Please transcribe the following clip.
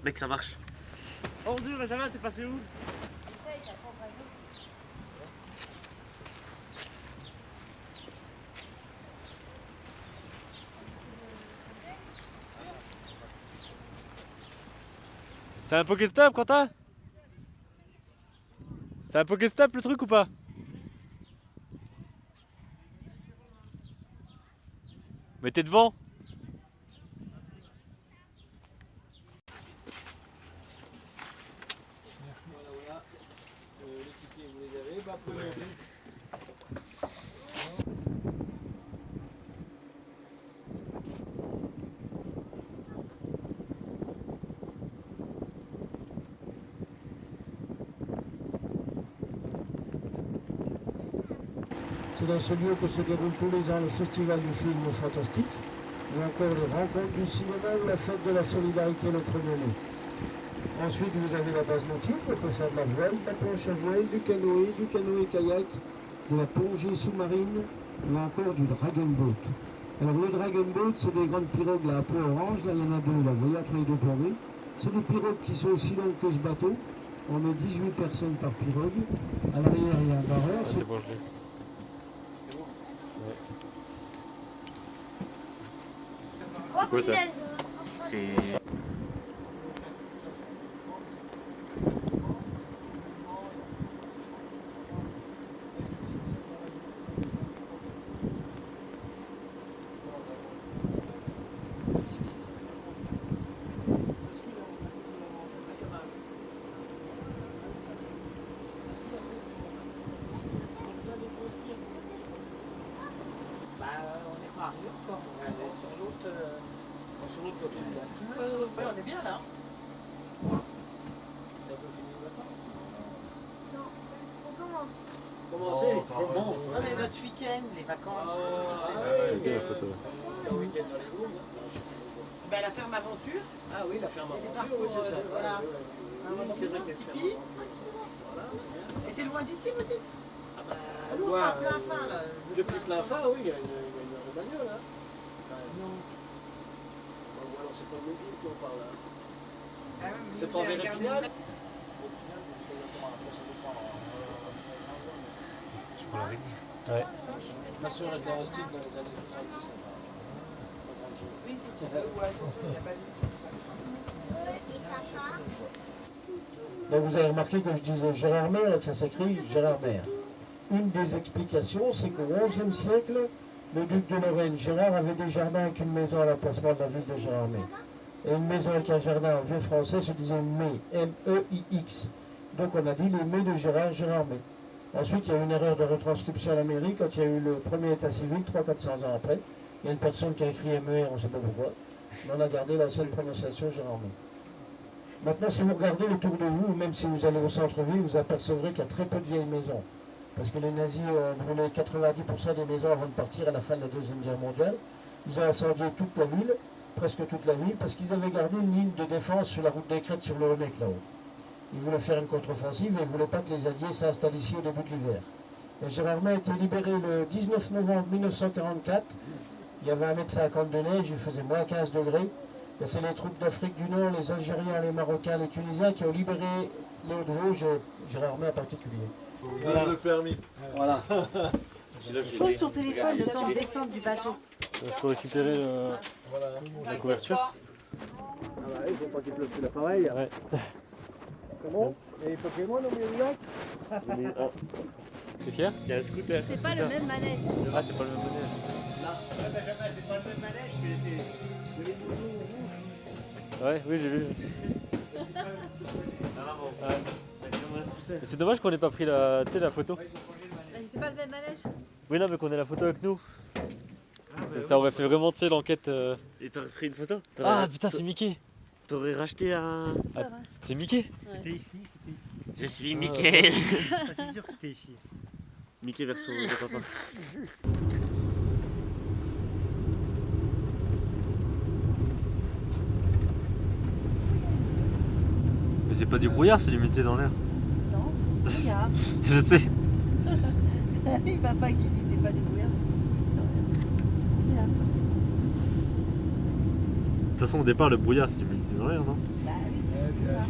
Mec, ça marche. Oh Dieu, Benjamin, t'es passé où? C'est un Pokéstop, Quentin? C'est un Pokéstop le truc ou pas? Mais t'es devant? Voilà. Les tickets, vous les avez, bah, prenez. C'est dans ce lieu que se déroule tous les ans le Festival du film fantastique, ou encore les rencontres du cinéma ou la fête de la solidarité le 1er mai. Ensuite, vous avez la base nautique, on peut faire de la voile, de la planche à voile, du canoë-kayak, de la plongée sous-marine, ou encore du dragon boat. Alors le dragon boat, c'est des grandes pirogues là, un peu orange, là il y en a deux, là, vous voyez, entre les deux plombées. C'est des pirogues qui sont aussi longues que ce bateau. On met 18 personnes par pirogue. À l'arrière, il y a un barreur. Ah, c'est bon, je l'ai. C'est quoi ça? C'est... On est pas arrivé encore, on est sur l'autre côté. Ouais, on est bien là. T'as pas fini les vacances? Non, on commence. Commencez, c'est bon. Non mais notre week-end, les vacances. Ok, la photo. Le week-end dans les groupes. Ben, la ferme aventure. Ah oui, la ferme aventure, oui, c'est ça. Voilà. C'est vrai qu'elle se ferme. Voilà, c'est bien. Et c'est loin d'ici, vous dites? Ah bah, nous, on sera à plein fin là. Depuis plein fin, oui, il y a une bagnole là. Non. Ou alors c'est pas le mobile qu'on parle là. Ah ouais, mais C'est nous, pas j'ai vers regardé Épinal? le- Tu prends l'araignée. Ouais. Ma soeur était restée dans les années 70. Oui, si tu veux, ou attends, il n'y a pas de... Donc vous avez remarqué que je disais Gérard Maire et que ça s'écrit Gérard Maire. Une des explications, c'est qu'au XIe siècle, le duc de Lorraine, Gérard, avait des jardins avec une maison à l'emplacement de la ville de Gérardmer. Et une maison avec un jardin en vieux français se disait Mai, M-E-I-X. Donc on a dit les Mai de Gérard, Gérardmer. Ensuite, il y a eu une erreur de retranscription à la mairie quand il y a eu le premier état civil, 300-400 ans après. Il y a une personne qui a écrit MER, on ne sait pas pourquoi. Mais on a gardé l'ancienne prononciation Gérardmer. Maintenant, si vous regardez autour de vous, même si vous allez au centre-ville, vous apercevrez qu'il y a très peu de vieilles maisons. Parce que les nazis ont brûlé 90% des maisons avant de partir à la fin de la Deuxième Guerre mondiale. Ils ont incendié toute la ville, presque toute la ville, parce qu'ils avaient gardé une ligne de défense sur la route des Crêtes sur le Honeck là-haut. Ils voulaient faire une contre-offensive et ils ne voulaient pas que les Alliés s'installent ici au début de l'hiver. Gérardmer a été libéré le 19 novembre 1944. Il y avait 1,50 m de neige, il faisait moins 15 degrés. Et c'est les troupes d'Afrique du Nord, les Algériens, les Marocains, les Tunisiens qui ont libéré les Hauts-de-Vosges et Gérardmer en particulier. Donne le permis. Voilà. Pose ton téléphone le temps de descendre du bateau. Je peux récupérer la couverture. Ah bah il faut pas qu'il pleuve plus l'appareil. Ouais. Comment? Et les Pokémon au milieu du lac? Qu'est-ce qu'il y a? Il y a un scooter. C'est pas le même manège. Ah, c'est pas le même modèle. C'est pas le même manège, mais c'est les boutons rouges. Ouais, oui, j'ai vu. Ouais. C'est dommage qu'on ait pas pris la photo. C'est pas le même manège. Oui, non, mais qu'on ait la photo avec nous. Ça aurait fait vraiment, l'enquête. Et t'as pris une photo? Ah putain, c'est Mickey. T'aurais racheté un... C'est Mickey? C'était ici. Je suis Mickey. Je suis sûr que c'était ici. Mickey verso de papa. Mais c'est pas du brouillard, c'est l'humidité dans l'air. Non, regarde. Je sais. Il va pas qu'il dit t'es pas débrouillard. Regarde. De toute façon, au départ, le brouillard, c'est l'humidité dans l'air, non? Bah oui, voilà.